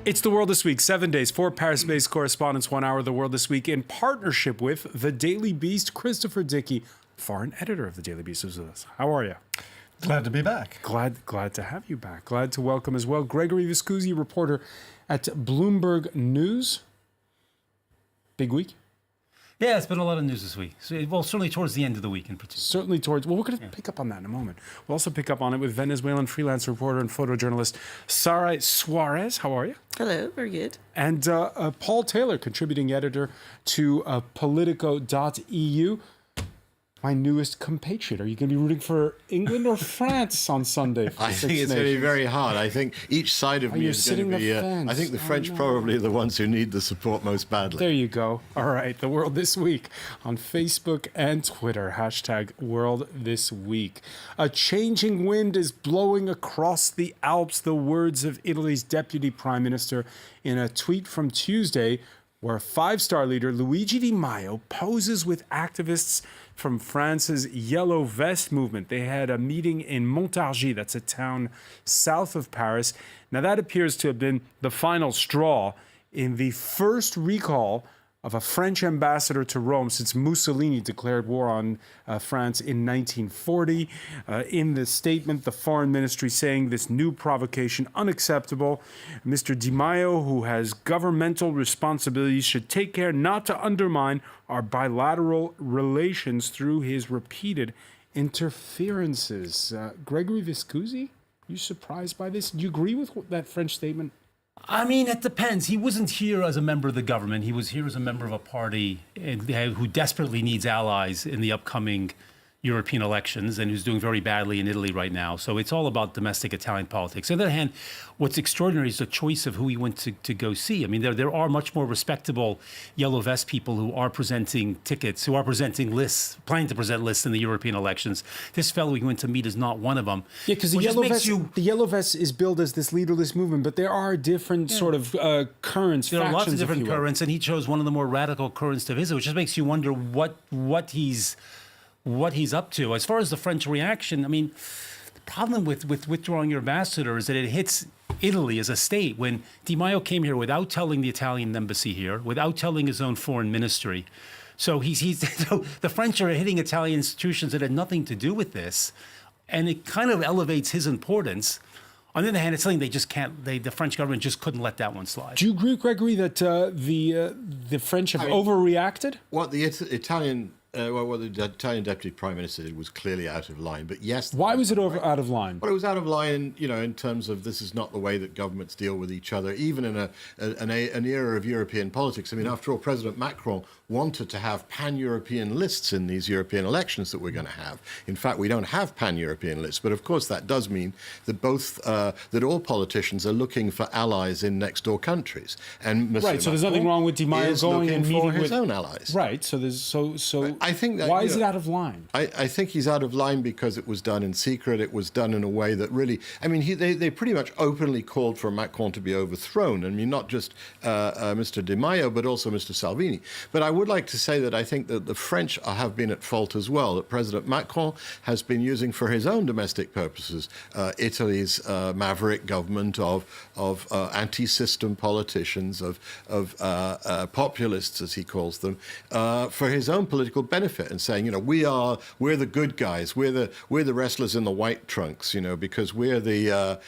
It's The World This Week, 7 days, 4 Paris-based correspondents, 1 hour. The World This Week in partnership with The Daily Beast. Christopher Dickey, foreign editor of The Daily Beast, is with us. How are you? Glad to be back. Glad to have you back. Glad to welcome as well Gregory Viscusi, reporter at Bloomberg News. Big week? Yeah, it's been a lot of news this week. Well, certainly towards the end of the week in particular. Certainly towards, well, we're going to pick up on that in a moment. We'll also pick up on it with Venezuelan freelance reporter and photojournalist Sara Suarez. How are you? Hello, very good. And Paul Taylor, contributing editor to Politico.eu. My newest compatriot. Are you going to be rooting for England or France on Sunday? I think it's going to be very hard. I think each side of me is going to be... I think the French probably are the ones who need the support most badly. There you go. All right. The World This Week on Facebook and Twitter. Hashtag World This Week. A changing wind is blowing across the Alps. The words of Italy's deputy prime minister in a tweet from Tuesday, where five-star leader Luigi Di Maio poses with activists from France's Yellow Vest movement. They had a meeting in Montargis, that's a town south of Paris. Now, that appears to have been the final straw in the first recall of a French ambassador to Rome since Mussolini declared war on France in 1940. In the statement, the foreign ministry saying this new provocation unacceptable. Mr. Di Maio, who has governmental responsibilities, should take care not to undermine our bilateral relations through his repeated interferences. Gregory Viscusi, you surprised by this? Do you agree with that French statement? I mean, it depends. He wasn't here as a member of the government. He was here as a member of a party who desperately needs allies in the upcoming European elections and who's doing very badly in Italy right now. So it's all about domestic Italian politics. On the other hand, what's extraordinary is the choice of who he went to go see. I mean, there are much more respectable Yellow Vest people who are presenting tickets, who are presenting lists, planning to present lists in the European elections. This fellow he went to meet is not one of them. Yeah, because the Yellow Vest is billed as this leaderless movement, but there are different sort of currents, There are lots of factions, different currents, and he chose one of the more radical currents to visit, which just makes you wonder what he's up to. As far as the French reaction, I mean, the problem with withdrawing your ambassador is that it hits Italy as a state. When Di Maio came here without telling the Italian embassy here, without telling his own foreign ministry. So so the French are hitting Italian institutions that had nothing to do with this, and it kind of elevates his importance. On the other hand, it's something they just can't. The French government just couldn't let that one slide. Do you agree, Gregory, that the French have overreacted? What the Italian deputy prime minister did was clearly out of line. But yes, why was it out of line? Well, it was out of line, in terms of this is not the way that governments deal with each other, even in an era of European politics. I mean, after all, President Macron wanted to have pan-European lists in these European elections that we're going to have. In fact, we don't have pan-European lists, but of course that does mean that that all politicians are looking for allies in next-door countries. And Mr. Right, so there's nothing wrong with Di Maio going and meeting with his own allies. Right, so there's I think that, why is it out of line? I think he's out of line because it was done in secret. It was done in a way that really, I mean, they pretty much openly called for Macron to be overthrown. I mean, not just Mr. Di Maio, but also Mr. Salvini. But I would like to say that I think that the French have been at fault as well, that President Macron has been using for his own domestic purposes Italy's maverick government of anti-system politicians, of populists, as he calls them, for his own political benefit, and saying, we're the good guys, we're the wrestlers in the white trunks, because we're the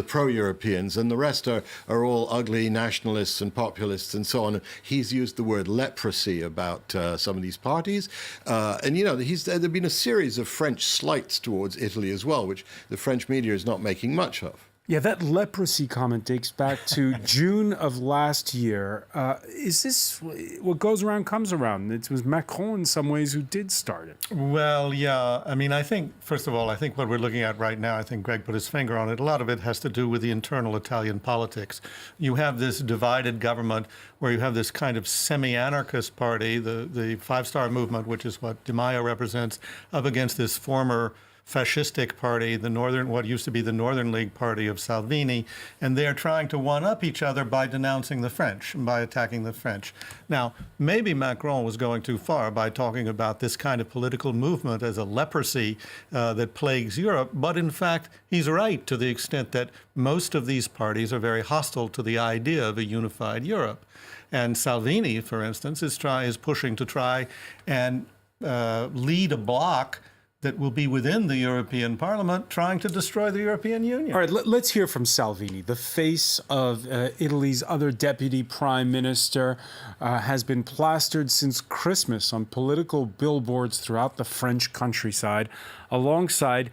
pro-Europeans, and the rest are all ugly nationalists and populists and so on. He's used the word leprosy about some of these parties, and there've been a series of French slights towards Italy as well, which the French media is not making much of. Yeah, that leprosy comment dates back to June of last year. Is this what goes around comes around? It was Macron in some ways who did start it. Well, yeah. I mean, I think, first of all, I think what we're looking at right now, I think Greg put his finger on it. A lot of it has to do with the internal Italian politics. You have this divided government where you have this kind of semi-anarchist party, the Five Star Movement, which is what Di Maio represents, up against this former fascistic party, what used to be the Northern League party of Salvini, and they're trying to one-up each other by denouncing the French, by attacking the French. Now, maybe Macron was going too far by talking about this kind of political movement as a leprosy that plagues Europe, but in fact, he's right to the extent that most of these parties are very hostile to the idea of a unified Europe. And Salvini, for instance, is pushing to try and lead a bloc that will be within the European Parliament trying to destroy the European Union. All right, let's hear from Salvini. The face of Italy's other deputy prime minister has been plastered since Christmas on political billboards throughout the French countryside, alongside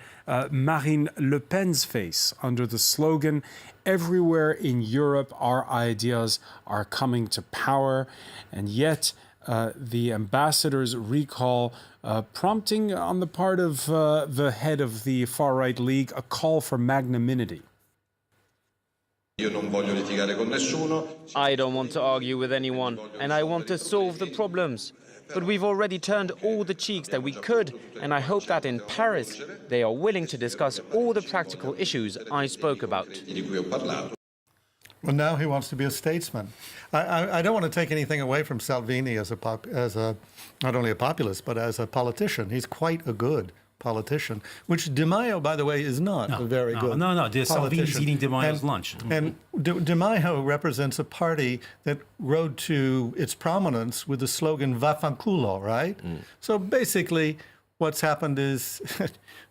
Marine Le Pen's face under the slogan, "Everywhere in Europe, our ideas are coming to power." And yet, the ambassador's recall prompting on the part of the head of the far-right league a call for magnanimity. I don't want to argue with anyone, and I want to solve the problems. But we've already turned all the cheeks that we could, and I hope that in Paris they are willing to discuss all the practical issues I spoke about. Well, now he wants to be a statesman. I don't want to take anything away from Salvini as not only a populist, but as a politician. He's quite a good politician, which Di Maio, by the way, is not a very good politician. Salvini's eating Di Maio's lunch. And Di Maio represents a party that rode to its prominence with the slogan "Vaffanculo," right? So basically, what's happened is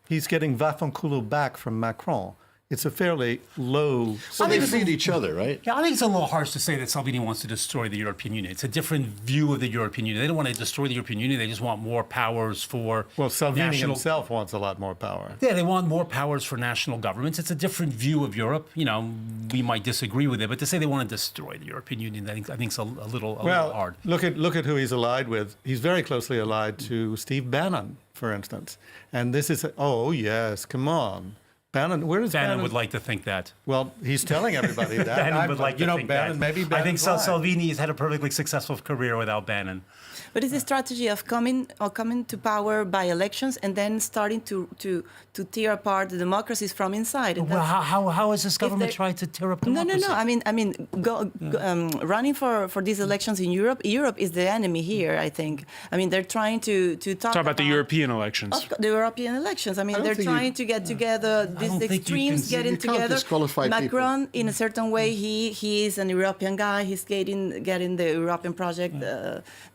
he's getting "Vaffanculo" back from Macron. It's a fairly low... Well, they feed each other, right? Yeah, I think it's a little harsh to say that Salvini wants to destroy the European Union. It's a different view of the European Union. They don't want to destroy the European Union. They just want more powers for Salvini himself wants a lot more power. Yeah, they want more powers for national governments. It's a different view of Europe. You know, we might disagree with it, but to say they want to destroy the European Union, I think it's a little hard. Look at who he's allied with. He's very closely allied to Steve Bannon, for instance. And this is... Oh, yes, come on. Bannon would like to think that. Well, he's telling everybody that. Bannon would like to think Bannon, that. Maybe I think Bannon's Salvini has had a perfectly successful career without Bannon. But it's a strategy of coming to power by elections and then starting to tear apart the democracies from inside. And well, how has this government tried to tear up democracy? No. I mean, running for these elections in Europe. Europe is the enemy here, I think. I mean, they're trying to talk about the European elections. The European elections. I mean, they're trying to get together these extremes getting together. Macron, in a certain way, he is an European guy. He's getting the European project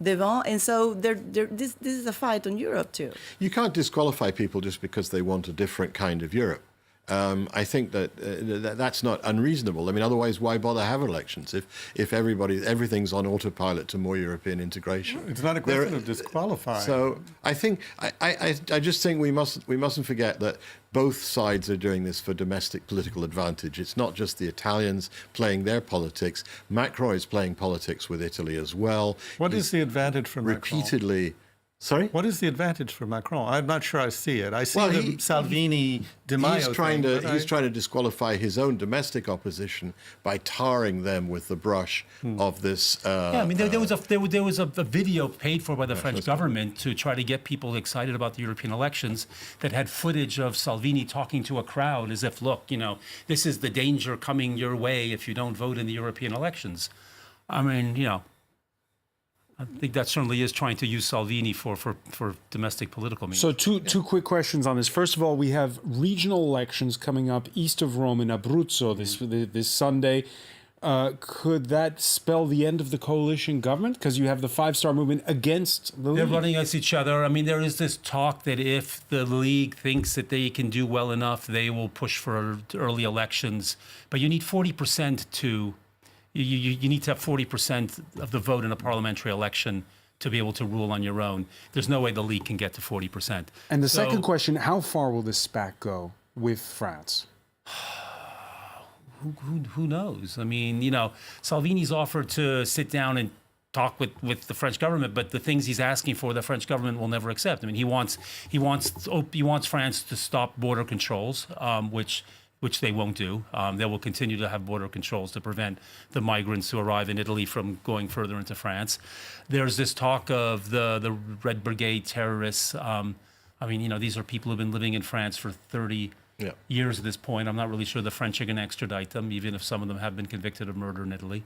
devant. And so this is a fight on Europe, too. You can't disqualify people just because they want a different kind of Europe. I think that's not unreasonable. I mean, otherwise, why bother have elections if everything's on autopilot to more European integration? It's not a question of disqualifying. So I think I just think we mustn't forget that both sides are doing this for domestic political advantage. It's not just the Italians playing their politics. Macron is playing politics with Italy as well. What is the advantage for Macron? Repeatedly. Sorry? What is the advantage for Macron? I'm not sure I see it. I see the Salvini, Di Maio he's trying to disqualify his own domestic opposition by tarring them with the brush of this. I mean, there was a video paid for by the French government to try to get people excited about the European elections that had footage of Salvini talking to a crowd as if, look, this is the danger coming your way if you don't vote in the European elections. I mean, I think that certainly is trying to use Salvini for domestic political means. So two quick questions on this. First of all, we have regional elections coming up east of Rome in Abruzzo this Sunday. Could that spell the end of the coalition government? Because you have the Five Star Movement against the League. They're running against each other. I mean, there is this talk that if the League thinks that they can do well enough, they will push for early elections. But you need 40% to... You need to have 40% of the vote in a parliamentary election to be able to rule on your own. There's no way the League can get to 40%. And the second question, how far will this spat go with France? Who knows? I mean, Salvini's offered to sit down and talk with the French government, but the things he's asking for, the French government will never accept. I mean, he wants France to stop border controls, which they won't do. They will continue to have border controls to prevent the migrants who arrive in Italy from going further into France. There's this talk of the Red Brigade terrorists I mean, these are people who've been living in France for 30 years at this point. I'm not really sure the French are going to extradite them, even if some of them have been convicted of murder in Italy.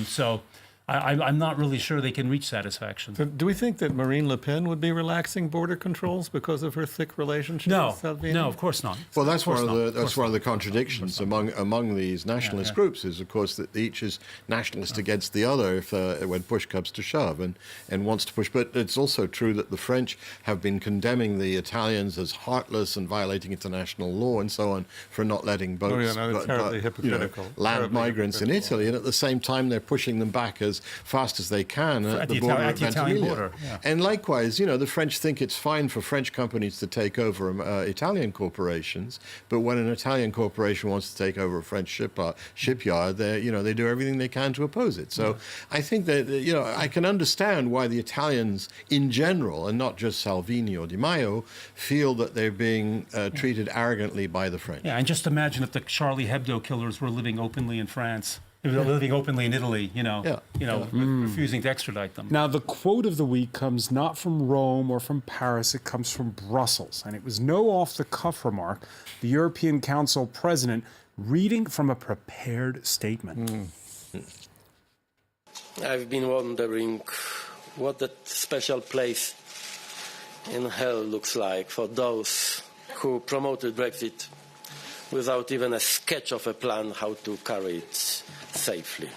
So I'm not really sure they can reach satisfaction. So do we think that Marine Le Pen would be relaxing border controls because of her thick relationship with Salvini? No, of course not. Well, that's one of the contradictions among these nationalist groups is, of course, that each is nationalist against the other when push comes to shove and wants to push. But it's also true that the French have been condemning the Italians as heartless and violating international law and so on for not letting boats terribly hypocritical. Land migrants in Italy, and at the same time they're pushing them back as fast as they can at the border of Ventimiglia. And likewise, the French think it's fine for French companies to take over Italian corporations, but when an Italian corporation wants to take over a French shipyard, they do everything they can to oppose it. So I think that I can understand why the Italians in general, and not just Salvini or Di Maio, feel that they're being treated arrogantly by the French. Yeah, and just imagine if the Charlie Hebdo killers were living openly in France. Living openly in Italy, refusing to extradite them. Now, the quote of the week comes not from Rome or from Paris, it comes from Brussels. And it was no off-the-cuff remark. The European Council president reading from a prepared statement. I've been wondering what that special place in hell looks like for those who promoted Brexit without even a sketch of a plan how to carry it safely.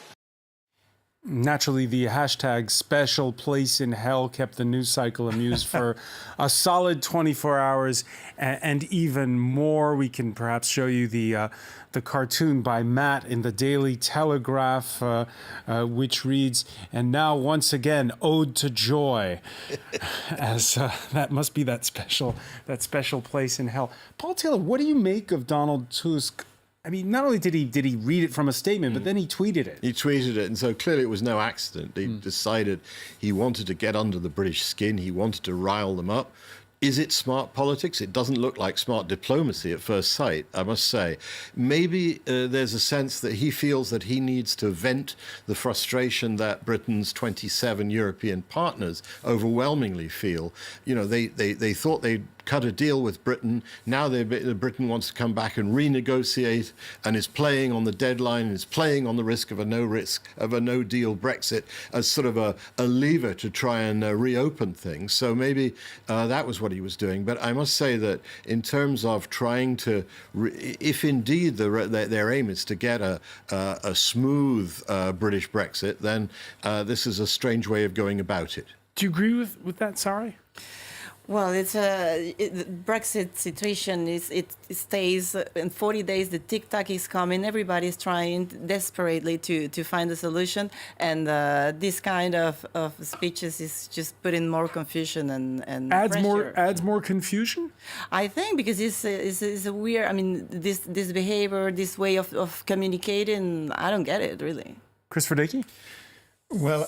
Naturally, the hashtag special place in hell kept the news cycle amused for a solid 24 hours and even more. We can perhaps show you the cartoon by Matt in the Daily Telegraph, which reads, "And now once again, ode to joy," as that must be that special place in hell. Paul Taylor, what do you make of Donald Tusk? I mean, not only did he read it from a statement, but then he tweeted it. He tweeted it, and so clearly it was no accident. He decided he wanted to get under the British skin. He wanted to rile them up. Is it smart politics? It doesn't look like smart diplomacy at first sight, I must say. Maybe there's a sense that he feels that he needs to vent the frustration that Britain's 27 European partners overwhelmingly feel. They thought they'd cut a deal with Britain. Now Britain wants to come back and renegotiate and is playing on the deadline and is playing on the risk of a no-deal Brexit as sort of a lever to try and reopen things. So maybe that was what he was doing. But I must say that in terms of trying to, if indeed their aim is to get a smooth British Brexit, then this is a strange way of going about it. Do you agree with that, Sari? Well, the Brexit situation it stays in 40 days. The tic-tac is coming. Everybody is trying desperately to find a solution. And this kind of speeches is just putting more confusion and pressure. Adds more confusion? I think because it's a weird, this behavior, this way of communicating, I don't get it, really. Christopher Dickey? Well,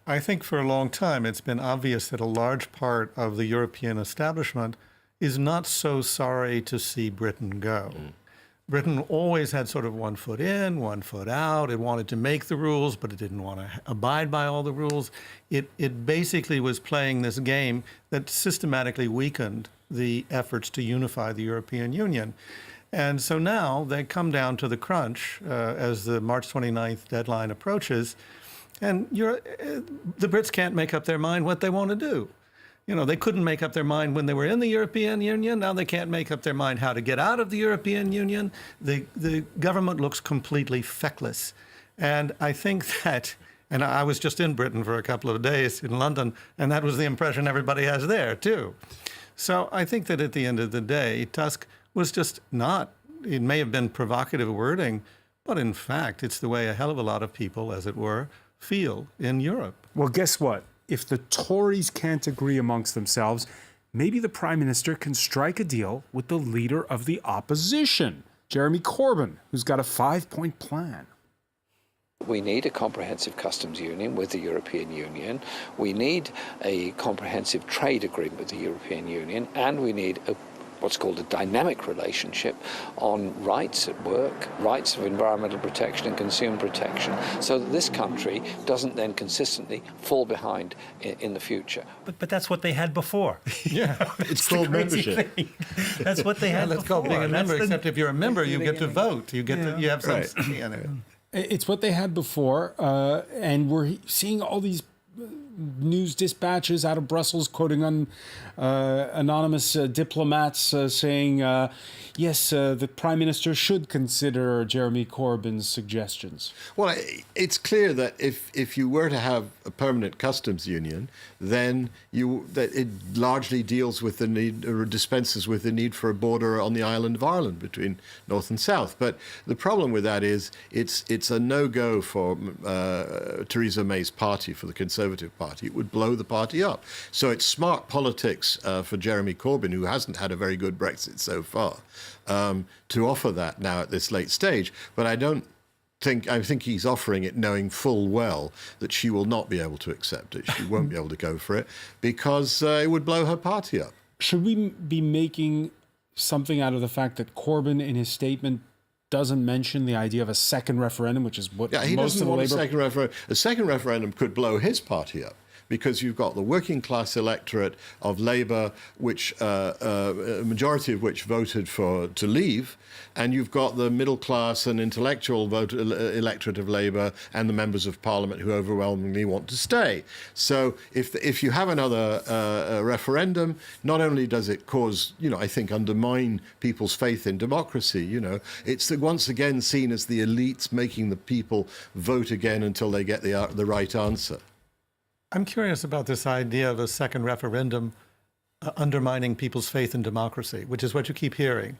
I think for a long time it's been obvious that a large part of the European establishment is not so sorry to see Britain go. Britain always had sort of one foot in, one foot out. It wanted to make the rules, but it didn't want to abide by all the rules. It basically was playing this game that systematically weakened the efforts to unify the European Union. And so now they come down to the crunch as the March 29th deadline approaches. And the Brits can't make up their mind what they want to do. They couldn't make up their mind when they were in the European Union. Now they can't make up their mind how to get out of the European Union. The government looks completely feckless. And I think that, and I was just in Britain for a couple of days in London, and that was the impression everybody has there, too. So I think that at the end of the day, Tusk was just not, it may have been provocative wording, but in fact, it's the way a hell of a lot of people, as it were, feel in Europe. Well, guess what? If the Tories can't agree amongst themselves, maybe the Prime Minister can strike a deal with the leader of the opposition, Jeremy Corbyn, who's got a 5-point plan. We need a comprehensive customs union with the European Union. We need a comprehensive trade agreement with the European Union, and we need what's called a dynamic relationship on rights at work, rights of environmental protection and consumer protection, so that this country doesn't then consistently fall behind in the future. But that's what they had before. Yeah, It's called membership. That's what they had that's before. called being a member. Except if you're a member, you get to beginning. vote. You get to, you have some. Right. You know. It's what they had before, and we're seeing all these news dispatches out of Brussels quoting anonymous diplomats saying, yes, the Prime Minister should consider Jeremy Corbyn's suggestions. Well, it's clear that if you were to have a permanent customs union, then that it largely deals with the need, or dispenses with the need for a border on the island of Ireland between North and South. But the problem with that is it's a no-go for Theresa May's party, for the Conservative Party. It would blow the party up. So it's smart politics for Jeremy Corbyn, who hasn't had a very good Brexit so far, to offer that now at this late stage. But I think he's offering it knowing full well that she will not be able to accept it. She won't be able to go for it because it would blow her party up. Should we be making something out of the fact that Corbyn in his statement doesn't mention the idea of a second referendum, which is what He most doesn't of the want Labour... a second referendum. A second referendum could blow his party up, because you've got the working class electorate of Labour, which a majority of which voted to leave, and you've got the middle class and intellectual electorate of Labour and the members of Parliament who overwhelmingly want to stay. So if you have another referendum, not only does it cause, I think, undermine people's faith in democracy, it's once again seen as the elites making the people vote again until they get the right answer. I'm curious about this idea of a second referendum undermining people's faith in democracy, which is what you keep hearing.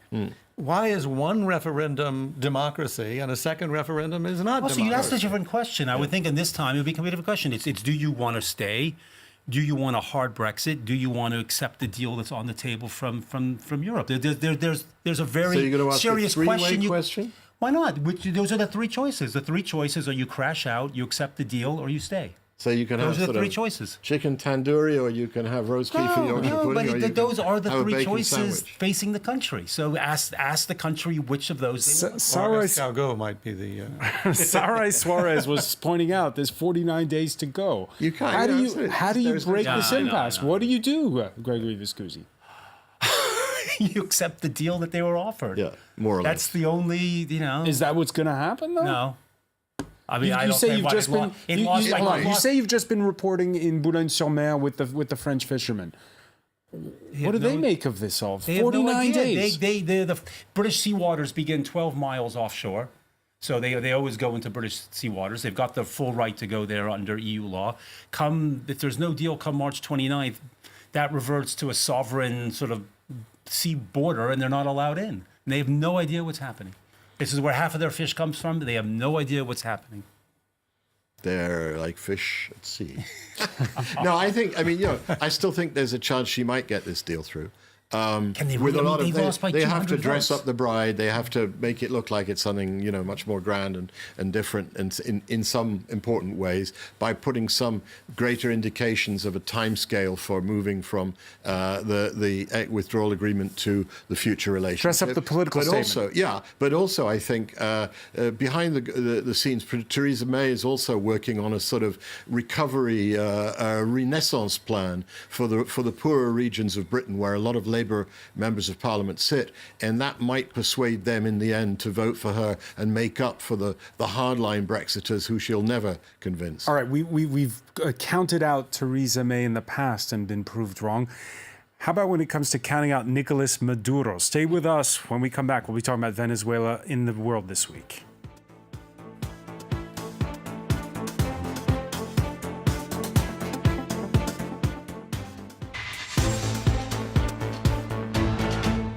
Why is one referendum democracy and a second referendum is not democracy? So you asked a different question. I would think in this time it would be a completely different question. It's do you want to stay? Do you want a hard Brexit? Do you want to accept the deal that's on the table from Europe? There's a very So you're going to ask serious a three-way question. question? Why not? Those are the three choices. The three choices are you crash out, you accept the deal, or you stay. So you can have Those are the sort three of choices. chicken tandoori, or you can have roast beef or Yorkshire pudding, or you those can are the have a three bacon choices sandwich. facing the country. So ask the country which of those they want. Sarai Escargot might be the... Sarai Suarez was pointing out there's 49 days to go. You can't. How do you there's no break time. this impasse? What do you do, Gregory Viscusi? You accept the deal that they were offered. Yeah, more or That's less. the only, Is that what's going to happen, though? No. I mean, I You don't say think you've what- just it been. lo- it lost like- Hold on. You lost- say you've just been reporting in Boulogne-sur-Mer with the French fishermen. What do they make of this all? They have no 49 idea. days. The British sea waters begin 12 miles offshore. So they always go into British sea waters. They've got the full right to go there under EU law. If there's no deal come March 29th, that reverts to a sovereign sort of sea border, and they're not allowed in. And they have no idea what's happening. This is where half of their fish comes from. They have no idea what's happening. They're like fish at sea. No, I still think there's a chance she might get this deal through. Can they With really? a lot of They lost by they have to 200 dress votes. up the bride. They have to make it look like it's something much more grand and different, and in some important ways, by putting some greater indications of a timescale for moving from the withdrawal agreement to the future relationship. Dress up the political statement. But also I think behind the scenes, Theresa May is also working on a sort of recovery, renaissance plan for the poorer regions of Britain, where a lot of Labour members of Parliament sit, and that might persuade them in the end to vote for her and make up for the hardline Brexiters who she'll never convince. All right, we've counted out Theresa May in the past and been proved wrong. How about when it comes to counting out Nicolas Maduro? Stay with us. When we come back, we'll be talking about Venezuela in the world this week.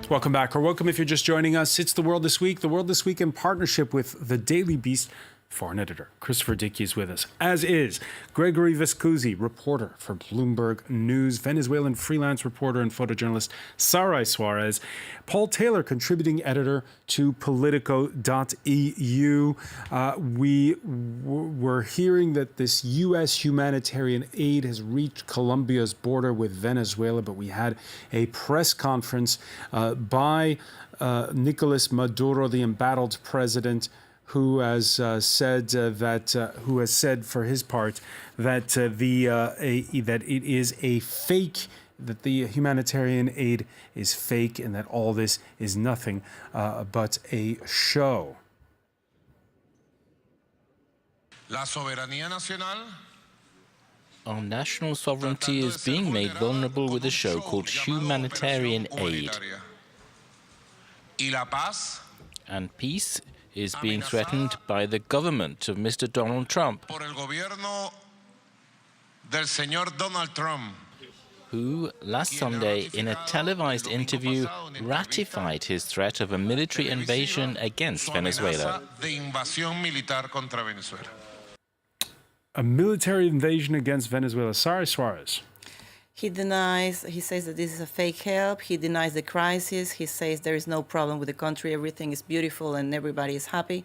Welcome back, or welcome if you're just joining us. It's The World This Week. The World This Week in partnership with The Daily Beast, foreign editor. Christopher Dickey is with us, as is Gregory Vescuzzi, reporter for Bloomberg News, Venezuelan freelance reporter and photojournalist Sarai Suarez, Paul Taylor, contributing editor to Politico.eu. We're hearing that this U.S. humanitarian aid has reached Colombia's border with Venezuela, but we had a press conference by Nicolas Maduro, the embattled president, who has said who has said for his part that that it is a fake, that the humanitarian aid is fake, and that all this is nothing but a show. Our national sovereignty is being made vulnerable with a show called humanitarian aid. And peace is being threatened by the government of Mr. Donald Trump, who last Sunday, in a televised interview, ratified his threat of a military invasion against Venezuela. A military invasion against Venezuela. Sarai Suarez. He says that this is a fake help. He denies the crisis. He says there is no problem with the country. Everything is beautiful and everybody is happy.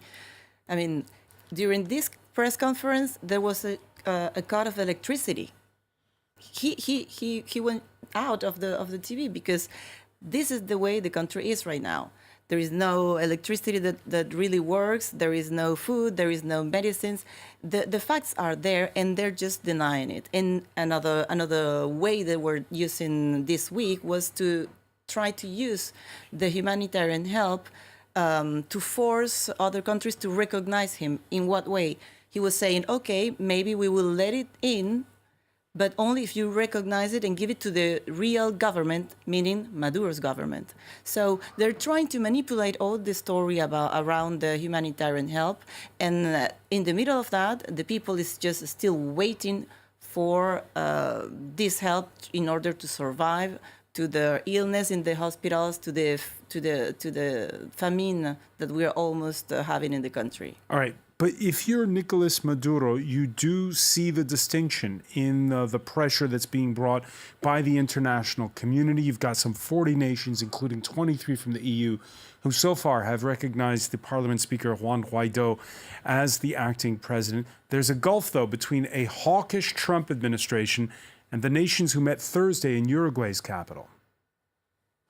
I mean, during this press conference, there was a cut of electricity. He went out of the TV because this is the way the country is right now. There is no electricity that really works. There is no food. There is no medicines. The facts are there, and they're just denying it. And another way they were using this week was to try to use the humanitarian help to force other countries to recognize him. In what way? He was saying, okay, maybe we will let it in, but only if you recognize it and give it to the real government, meaning Maduro's government. So they're trying to manipulate all the story around the humanitarian help. And in the middle of that, the people is just still waiting for this help in order to survive, to the illness in the hospitals, to the famine that we're almost having in the country. All right. But if you're Nicolas Maduro, you do see the distinction in the pressure that's being brought by the international community. You've got some 40 nations, including 23 from the EU, who so far have recognized the Parliament Speaker, Juan Guaido, as the acting president. There's a gulf, though, between a hawkish Trump administration and the nations who met Thursday in Uruguay's capital.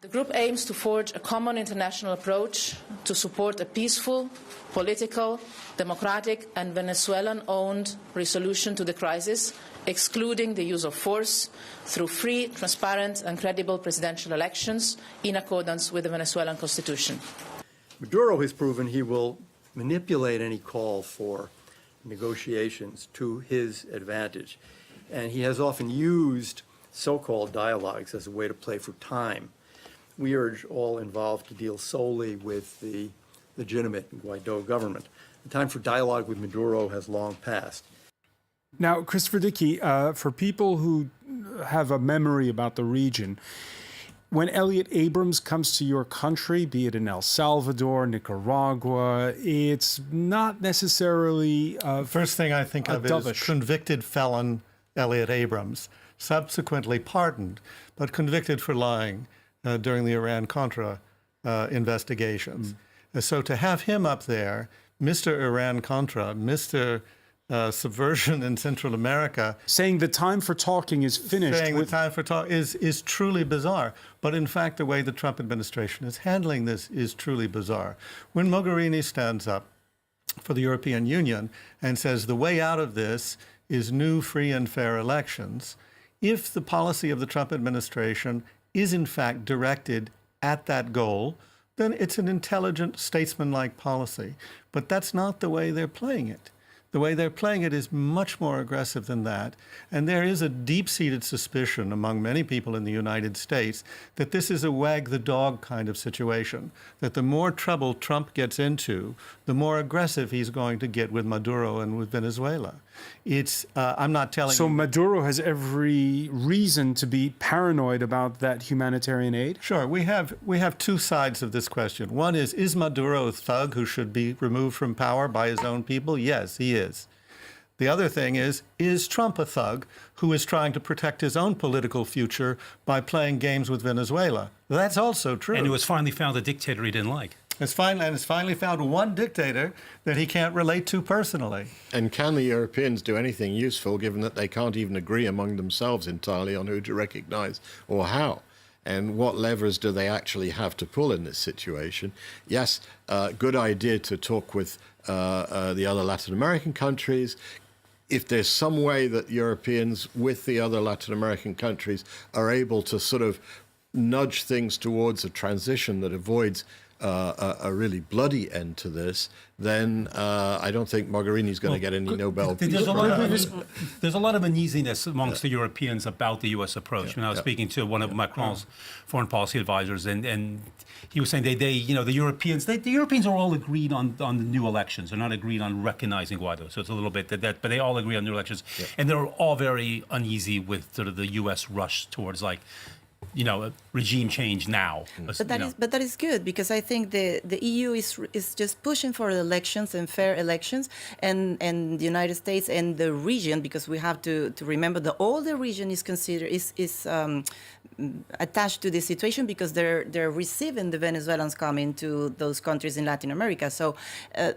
The group aims to forge a common international approach to support a peaceful, political, democratic and Venezuelan-owned resolution to the crisis, excluding the use of force, through free, transparent and credible presidential elections in accordance with the Venezuelan constitution. Maduro has proven he will manipulate any call for negotiations to his advantage, and he has often used so-called dialogues as a way to play for time. We urge all involved to deal solely with the legitimate Guaido government. The time for dialogue with Maduro has long passed. Now, Christopher Dickey, for people who have a memory about the region, when Elliot Abrams comes to your country, be it in El Salvador, Nicaragua, it's not necessarily first thing I think of is convicted felon Elliot Abrams, subsequently pardoned, but convicted for lying during the Iran-Contra investigations. So to have him up there, Mr. Iran-Contra, Mr. Subversion in Central America, saying the time for talking is finished. Saying the time for talk is truly bizarre. But in fact, the way the Trump administration is handling this is truly bizarre. When Mogherini stands up for the European Union and says the way out of this is new, free, and fair elections, if the policy of the Trump administration is in fact directed at that goal, then it's an intelligent, statesman-like policy. But that's not the way they're playing it. The way they're playing it is much more aggressive than that. And there is a deep-seated suspicion among many people in the United States that this is a wag the dog kind of situation, that the more trouble Trump gets into, the more aggressive he's going to get with Maduro and with Venezuela. I'm not telling So you. Maduro has every reason to be paranoid about that humanitarian aid? Sure. We have two sides of this question. One is Maduro a thug who should be removed from power by his own people? Yes, he is. The other thing is Trump a thug who is trying to protect his own political future by playing games with Venezuela? That's also true. And it was finally found a dictator he didn't like. It's finally found one dictator that he can't relate to personally. And can the Europeans do anything useful, given that they can't even agree among themselves entirely on who to recognize or how? And what levers do they actually have to pull in this situation? Yes, good idea to talk with the other Latin American countries. If there's some way that Europeans with the other Latin American countries are able to sort of nudge things towards a transition that avoids a really bloody end to this, then I don't think Mogherini's going to get any Nobel Peace Prize. There's a lot of uneasiness amongst the Europeans about the U.S. approach. When I was speaking to one of Macron's foreign policy advisors, and he was saying the Europeans are all agreed on the new elections. They're not agreed on recognizing Guaido. So it's a little bit that, but they all agree on new elections, and they're all very uneasy with sort of the U.S. rush towards a regime change now. But that is good, because I think the EU is just pushing for elections and fair elections, and the United States and the region, because we have to remember that all the region is considered is attached to this situation, because they're receiving the Venezuelans coming to those countries in Latin America. So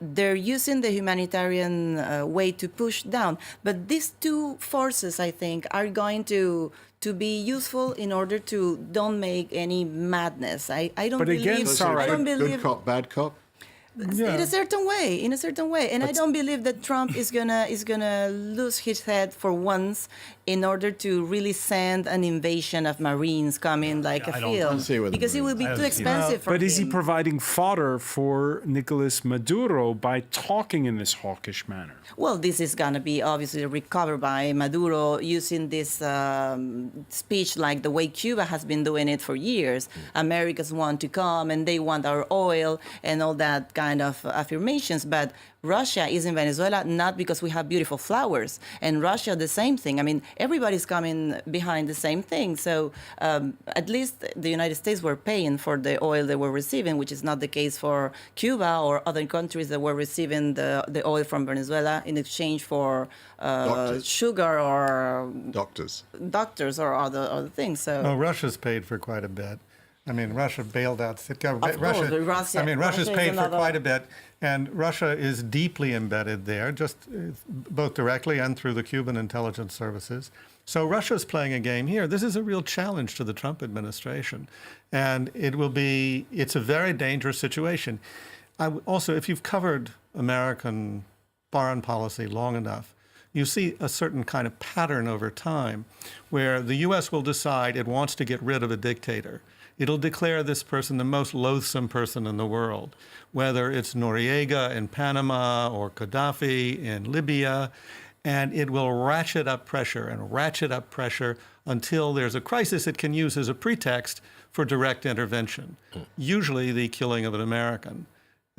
they're using the humanitarian way to push down. But these two forces, I think, are going to be useful in order to don't make any madness. I don't But believe. again, Sarah, I don't believe. Good cop, bad cop? In a certain way, and I don't believe that Trump is gonna lose his head for once in order to really send an invasion of Marines coming like a field, because it will be too expensive for him. But is he providing fodder for Nicolas Maduro by talking in this hawkish manner? Well, this is going to be obviously recovered by Maduro using this speech like the way Cuba has been doing it for years. Americans want to come and they want our oil and all that kind of affirmations. But Russia is in Venezuela not because we have beautiful flowers, and Russia the same thing. I mean, everybody's coming behind the same thing. So at least the United States were paying for the oil they were receiving, which is not the case for Cuba or other countries that were receiving the oil from Venezuela in exchange for sugar or doctors or other things. So Russia's paid for quite a bit. I mean, Russia bailed out Russia's paid for quite a bit, and Russia is deeply embedded there, just both directly and through the Cuban intelligence services. So Russia's playing a game here. This is a real challenge to the Trump administration, and it's a very dangerous situation. Also, if you've covered American foreign policy long enough, you see a certain kind of pattern over time where the U.S. will decide it wants to get rid of a dictator. It'll declare this person the most loathsome person in the world, whether it's Noriega in Panama or Gaddafi in Libya, and it will ratchet up pressure until there's a crisis it can use as a pretext for direct intervention, usually the killing of an American.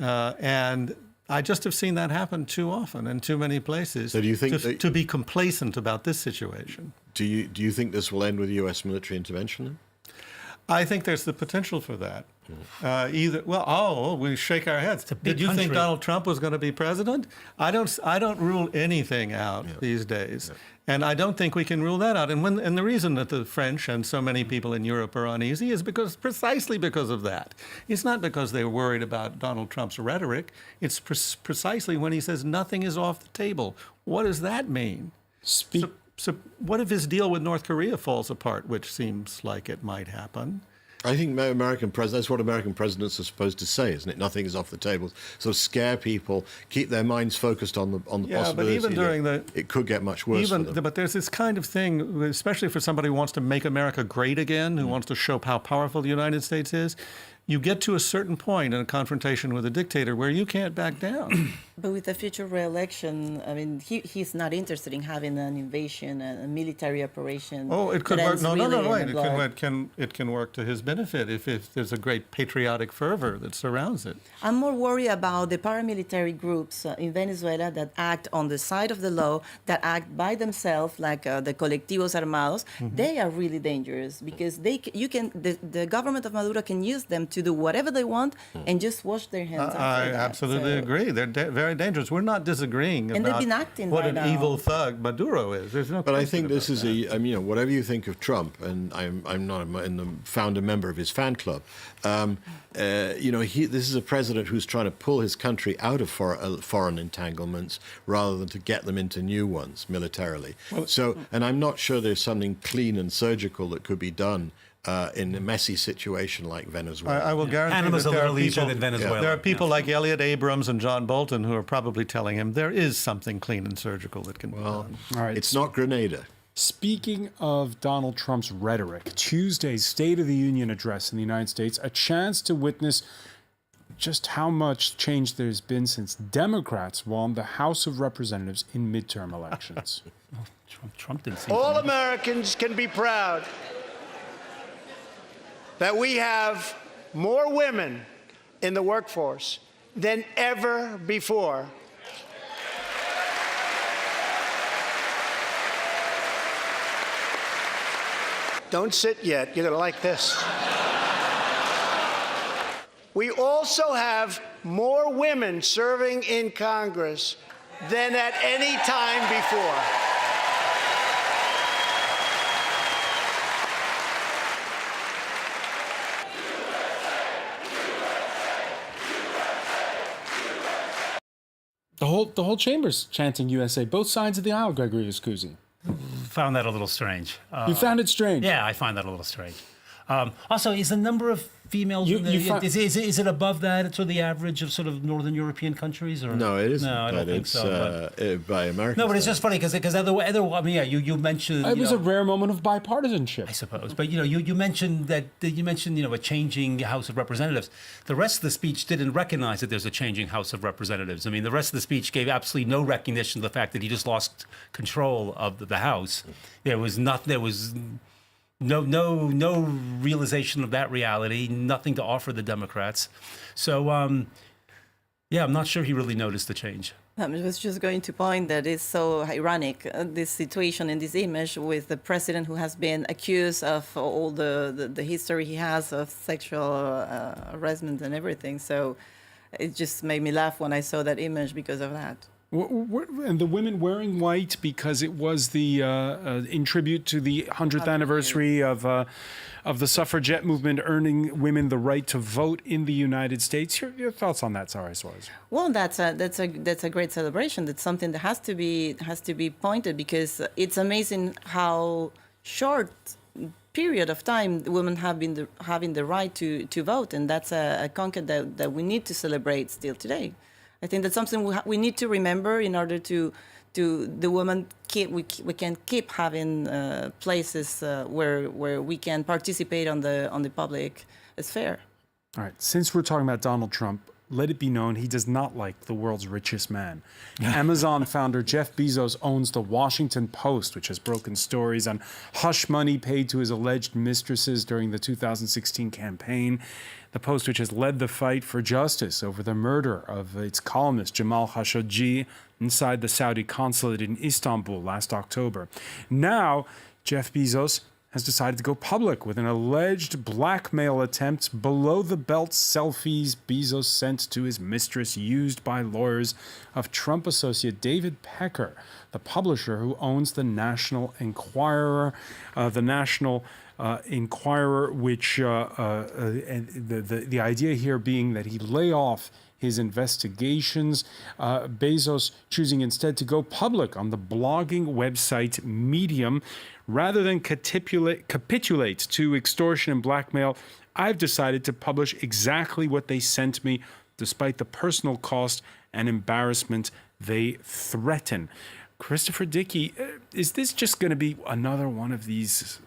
And I just have seen that happen too often in too many places. So do you think to be complacent about this situation? Do you think this will end with U.S. military intervention then? I think there's the potential for that. We shake our heads. Did you think Donald Trump was going to be president? I don't rule anything out these days. And I don't think we can rule that out. And the reason that the French and so many people in Europe are uneasy is precisely because of that. It's not because they're worried about Donald Trump's rhetoric. It's precisely when he says nothing is off the table. What does that mean? So what if his deal with North Korea falls apart, which seems like it might happen? I think that's what American presidents are supposed to say, isn't it? Nothing is off the table. So scare people, keep their minds focused on the possibility but even during it could get much worse for them. But there's this kind of thing, especially for somebody who wants to make America great again, who wants to show how powerful the United States is. you get to a certain point in a confrontation with a dictator where you can't back down. But with the future re-election, I mean, he's not interested in having an invasion, a military operation. Oh, it could that work. ends No, really in wait. blood. It can work to his benefit if there's a great patriotic fervor that surrounds it. I'm more worried about the paramilitary groups in Venezuela that act on the side of the law, that act by themselves, like the colectivos armados. They are really dangerous because the government of Maduro can use them to do whatever they want and just wash their hands. I that. absolutely agree. They're very dangerous. We're not disagreeing And they've about been acting what right an now. evil thug Maduro is. There's no. But I question think this about is that. I mean, you know, whatever you think of Trump, and I'm not in the founder member of his fan club. You know, this is a president who's trying to pull his country out of foreign entanglements rather than to get them into new ones militarily. And I'm not sure there's something clean and surgical that could be done in a messy situation like Venezuela. I will guarantee Panama's that a there little are easier people, than Venezuela. there are people like Elliot Abrams and John Bolton who are probably telling him there is something clean and surgical that can be done. All right. It's not Grenada. Speaking of Donald Trump's rhetoric, Tuesday's State of the Union address in the United States, a chance to witness just how much change there's been since Democrats won the House of Representatives in midterm elections. Trump didn't seem All Americans can be proud that we have more women in the workforce than ever before. Don't sit yet. You're going to like this. We also have more women serving in Congress than at any time before. The whole chamber's chanting USA, both sides of the aisle, Gregory Escusi. found that a little strange. You found it strange? Yeah, I find that a little strange. Also, is the number of females is it above that? It's sort of the average of sort of Northern European countries, or no? It isn't. No, I don't think so. By American. No, but it's just funny because I mean, yeah, you mentioned it was a rare moment of bipartisanship, I suppose. But you mentioned a changing House of Representatives. The rest of the speech didn't recognize that there's a changing House of Representatives. I mean, the rest of the speech gave absolutely no recognition to the fact that he just lost control of the House. There was no realization of that reality, nothing to offer the Democrats. So, I'm not sure he really noticed the change. I was just going to point that it's so ironic, this situation and this image with the president who has been accused of all the history he has of sexual harassment and everything. So it just made me laugh when I saw that image because of that. And the women wearing white because it was the in tribute to the 100th anniversary of the suffragette movement, earning women the right to vote in the United States. Your thoughts on that, Sarah Suarez? Well, that's a great celebration. That's something that has to be pointed because it's amazing how short period of time women have been having the right to vote, and that's a conquest that we need to celebrate still today. I think that's something we need to remember in order to the women we can keep having places where we can participate on the public sphere. All right. Since we're talking about Donald Trump, let it be known he does not like the world's richest man. Amazon founder Jeff Bezos owns the Washington Post, which has broken stories on hush money paid to his alleged mistresses during the 2016 campaign. The Post, which has led the fight for justice over the murder of its columnist Jamal Khashoggi inside the Saudi consulate in Istanbul last October. Now, Jeff Bezos has decided to go public with an alleged blackmail attempt, below-the-belt selfies Bezos sent to his mistress used by lawyers of Trump associate David Pecker, the publisher who owns the National Enquirer, which the idea here being that he lay off his investigations, Bezos choosing instead to go public on the blogging website Medium. Rather than capitulate to extortion and blackmail, I've decided to publish exactly what they sent me, despite the personal cost and embarrassment they threaten. Christopher Dickey, is this just going to be another one of these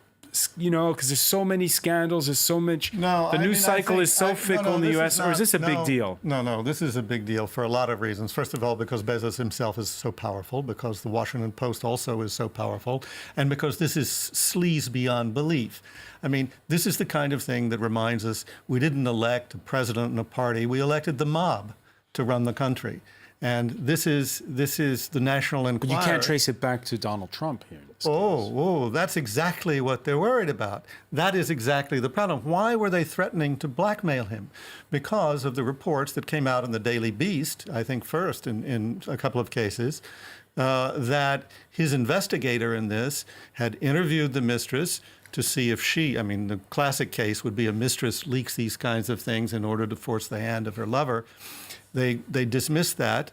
because there's so many scandals, there's so much. No, the news cycle is so fickle in the U.S. Or is this a big deal? No, this is a big deal for a lot of reasons. First of all, because Bezos himself is so powerful, because the Washington Post also is so powerful, and because this is sleaze beyond belief. I mean, this is the kind of thing that reminds us we didn't elect a president and a party, we elected the mob to run the country. And this is the National Enquirer. But you can't trace it back to Donald Trump here. That's exactly what they're worried about. That is exactly the problem. Why were they threatening to blackmail him? Because of the reports that came out in the Daily Beast, I think first in a couple of cases, that his investigator in this had interviewed the mistress to see if the classic case would be a mistress leaks these kinds of things in order to force the hand of her lover. They dismissed that.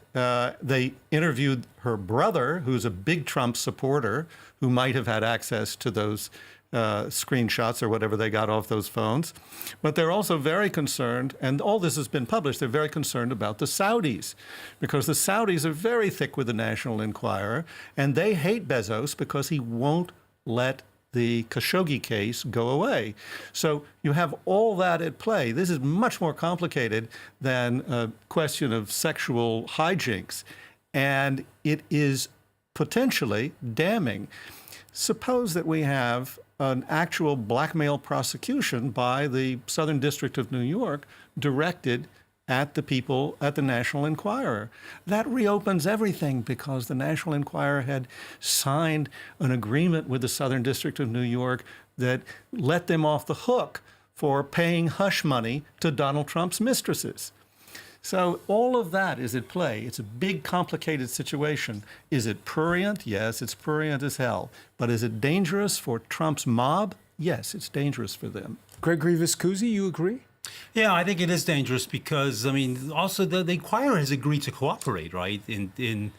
They interviewed her brother, who's a big Trump supporter, who might have had access to those screenshots or whatever they got off those phones. But they're also very concerned, and all this has been published, they're very concerned about the Saudis, because the Saudis are very thick with the National Enquirer, and they hate Bezos because he won't let the Khashoggi case go away. So you have all that at play. This is much more complicated than a question of sexual hijinks, and it is potentially damning. Suppose that we have an actual blackmail prosecution by the Southern District of New York directed at the people at the National Enquirer. That reopens everything, because the National Enquirer had signed an agreement with the Southern District of New York that let them off the hook for paying hush money to Donald Trump's mistresses. So all of that is at play. It's a big, complicated situation. Is it prurient? Yes, it's prurient as hell. But is it dangerous for Trump's mob? Yes, it's dangerous for them. Gregory Viscusi, you agree? Yeah, I think it is dangerous because, also the Enquirer has agreed to cooperate, right? It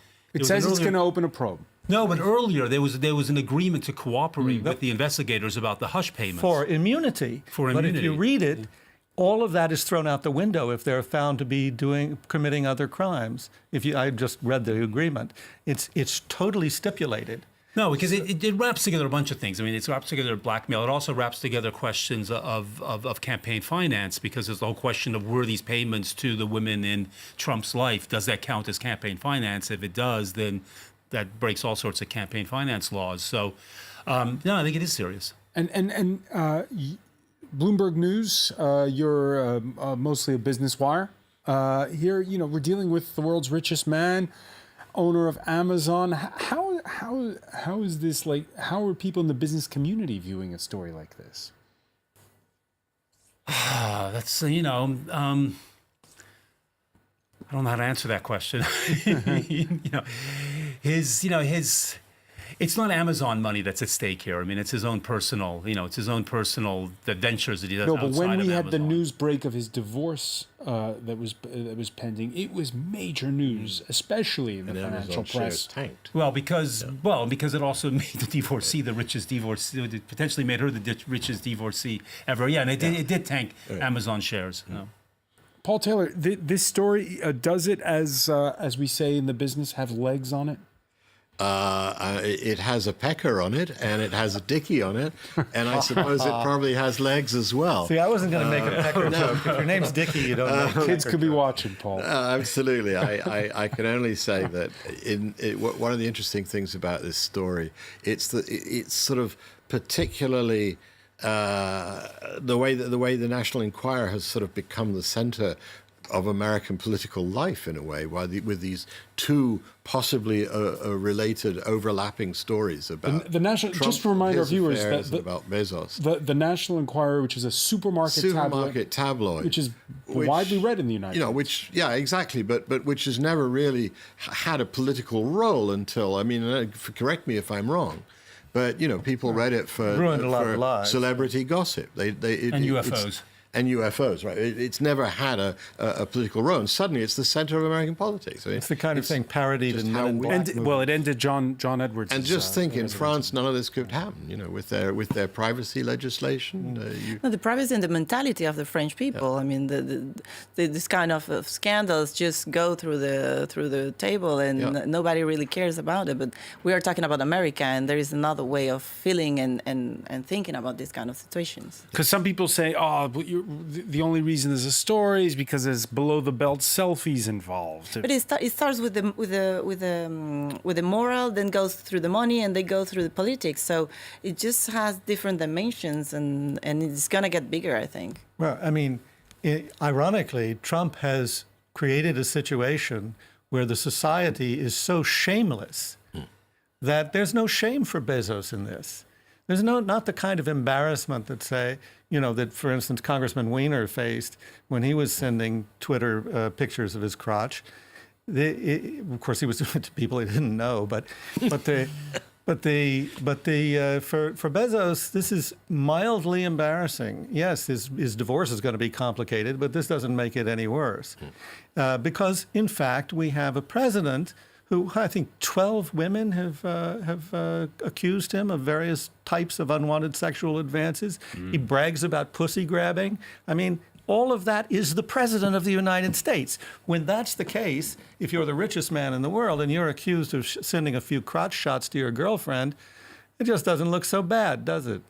says it's going to open a probe. No, but earlier there was an agreement to cooperate with the investigators about the hush payments. For immunity. But if you read it, all of that is thrown out the window if they're found to be committing other crimes. I just read the agreement. It's totally stipulated. No, because it wraps together a bunch of things. It wraps together blackmail. It also wraps together questions of campaign finance, because there's the whole question of were these payments to the women in Trump's life, does that count as campaign finance? If it does, then that breaks all sorts of campaign finance laws. So, no, I think it is serious. And Bloomberg News, you're mostly a business wire. Here, we're dealing with the world's richest man, owner of Amazon. How is this how are people in the business community viewing a story like this? That's I don't know how to answer that question. It's not Amazon money that's at stake here. It's his own personal, the ventures that he does. No, but when we had Amazon. the news break of his divorce that was pending, it was major news, especially in the financial press. Tanked. Well, because it also made the divorcee the richest divorcee. It potentially made her the richest divorcee ever. Yeah, and it did tank Amazon shares. Paul Taylor, this story does it as we say in the business have legs on it? It has a pecker on it, and it has a dicky on it, and I suppose it probably has legs as well. See, I wasn't going to make a pecker joke. If your name's Dicky, you don't make kids could be watching, Paul. Absolutely. I can only say that one of the interesting things about this story, it's sort of particularly the way the National Enquirer has sort of become the center of American political life in a way, with these two possibly related, overlapping stories about the National. Trump, just to remind our viewers that about Bezos, the National Enquirer, which is a supermarket tabloid, which is widely read in the United States. Exactly, but which has never really had a political role until. Correct me if I'm wrong. But people read it for ruined a lot of lives. Celebrity gossip. And UFOs. and UFOs, right? It's never had a political role. And suddenly it's the center of American politics. I mean, it's the kind of thing parodied in Men in Black. Well, it ended John Edwards. And just think, in France, none of this could happen. You know, with their privacy legislation. No, the privacy and the mentality of the French people. Yeah. I mean, this kind of scandals just go through the table, and nobody really cares about it. But we are talking about America, and there is another way of feeling and thinking about these kind of situations. Because some people say, oh, but the only reason there's a story is because there's below the belt selfies involved. But it starts with the moral, then goes through the money, and they go through the politics. So it just has different dimensions, and it's gonna get bigger, I think. Well, I mean, ironically, Trump has created a situation where the society is so shameless that there's no shame for Bezos in this. There's not the kind of embarrassment that, say, that, for instance, Congressman Weiner faced when he was sending Twitter pictures of his crotch. Of course, he was doing it to people he didn't know, but for Bezos, this is mildly embarrassing. Yes, his divorce is going to be complicated, but this doesn't make it any worse, because in fact we have a president who, I think 12 women have accused him of various types of unwanted sexual advances. He brags about pussy grabbing. I mean, all of that is the president of the United States. When that's the case, if you're the richest man in the world and you're accused of sending a few crotch shots to your girlfriend, it just doesn't look so bad, does it?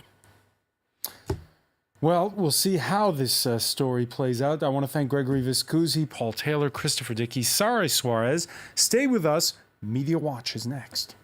Well, we'll see how this story plays out. I want to thank Gregory Viscusi, Paul Taylor, Christopher Dickey, Sara Suarez. Stay with us. Media Watch is next.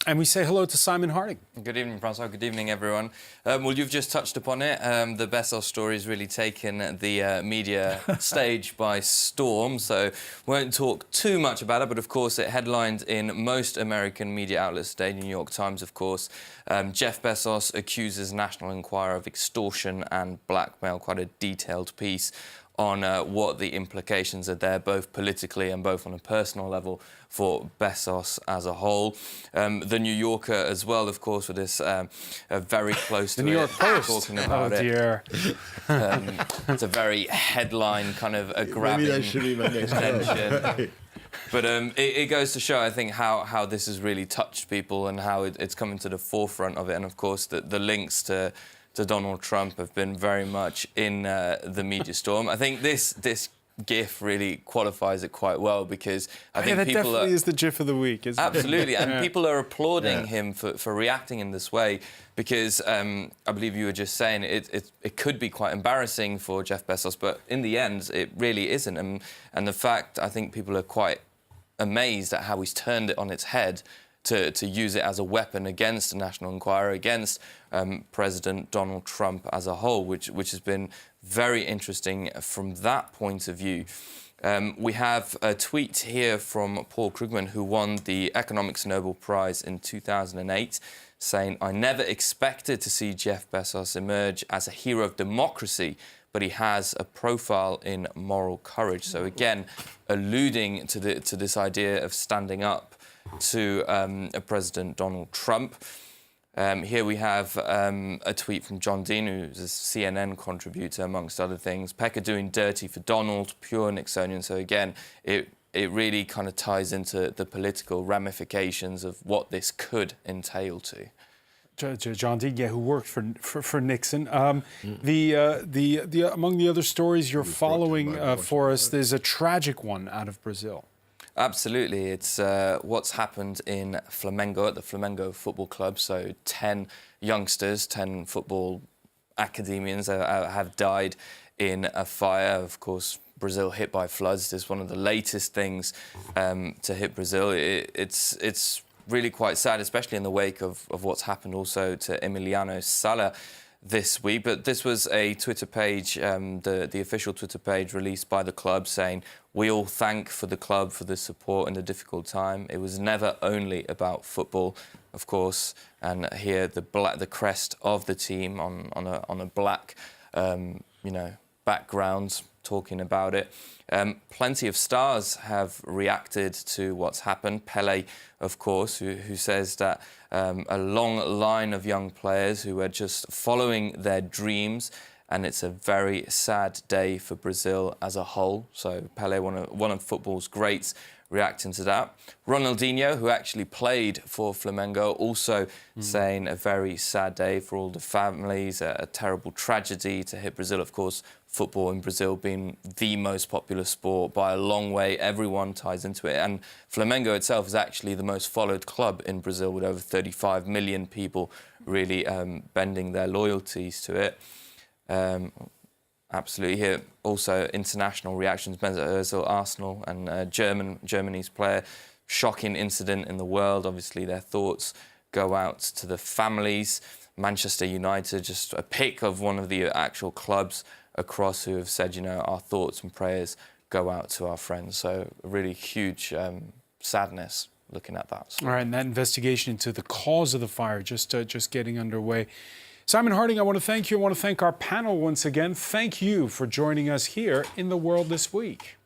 And we say hello to Simon Harding. Good evening, Francois. Good evening, everyone. Well, you've just touched upon it. The Bezos story has really taken the media stage by storm, so won't talk too much about it, but of course it headlined in most American media outlets today, New York Times, of course. Jeff Bezos accuses National Enquirer of extortion and blackmail. Quite a detailed piece on what the implications are there, both politically and both on a personal level for Bezos as a whole. The New Yorker as well, of course, with this very close to the New York Post talking about it. Dear. It's a very headline kind of a grabbing Maybe that should be my next attention. But it goes to show, I think, how this has really touched people and how it's coming to the forefront of it. And of course, the links to Donald Trump have been very much in the media storm. I think this GIF really qualifies it quite well, because I think that people definitely is the GIF of the week, isn't it? Absolutely, and people are applauding him for reacting in this way, because I believe you were just saying it could be quite embarrassing for Jeff Bezos, but in the end, it really isn't. And the fact, I think people are quite amazed at how he's turned it on its head to use it as a weapon against the National Enquirer, against President Donald Trump as a whole, which has been very interesting from that point of view. We have a tweet here from Paul Krugman, who won the Economics Nobel Prize in 2008, saying, "I never expected to see Jeff Bezos emerge as a hero of democracy, but he has a profile in moral courage." So again, alluding to this idea of standing up to President Donald Trump. Here we have a tweet from John Dean, who's a CNN contributor, amongst other things. Pecker doing dirty for Donald, pure Nixonian. So again, it really kind of ties into the political ramifications of what this could entail to. John Dean, who worked for Nixon. Among the other stories you're following for us, there's a tragic one out of Brazil. Absolutely. It's what's happened in Flamengo, at the Flamengo Football Club. So 10 youngsters, 10 football academians have died in a fire. Of course, Brazil hit by floods is one of the latest things to hit Brazil. It's really quite sad, especially in the wake of what's happened also to Emiliano Sala this week. But this was a Twitter page, the official Twitter page released by the club, saying, "We all thank for the club for the support in the difficult time. It was never only about football," of course. And here the crest of the team on a black background, talking about it. Plenty of stars have reacted to what's happened. Pele, of course, who says that a long line of young players who are just following their dreams, and it's a very sad day for Brazil as a whole. So Pele, one of football's greats, reacting to that. Ronaldinho, who actually played for Flamengo, also saying a very sad day for all the families, a terrible tragedy to hit Brazil. Of course, football in Brazil being the most popular sport by a long way. Everyone ties into it. And Flamengo itself is actually the most followed club in Brazil, with over 35 million people really bending their loyalties to it. Absolutely. Here also international reactions. Bezos, Arsenal and Germany's player. Shocking incident in the world. Obviously, their thoughts go out to the families. Manchester United, just a pick of one of the actual clubs across who have said, you know, our thoughts and prayers go out to our friends. So a really huge sadness looking at that. All right, and that investigation into the cause of the fire just getting underway. Simon Harding, I want to thank you. I want to thank our panel once again. Thank you for joining us here in The World This Week.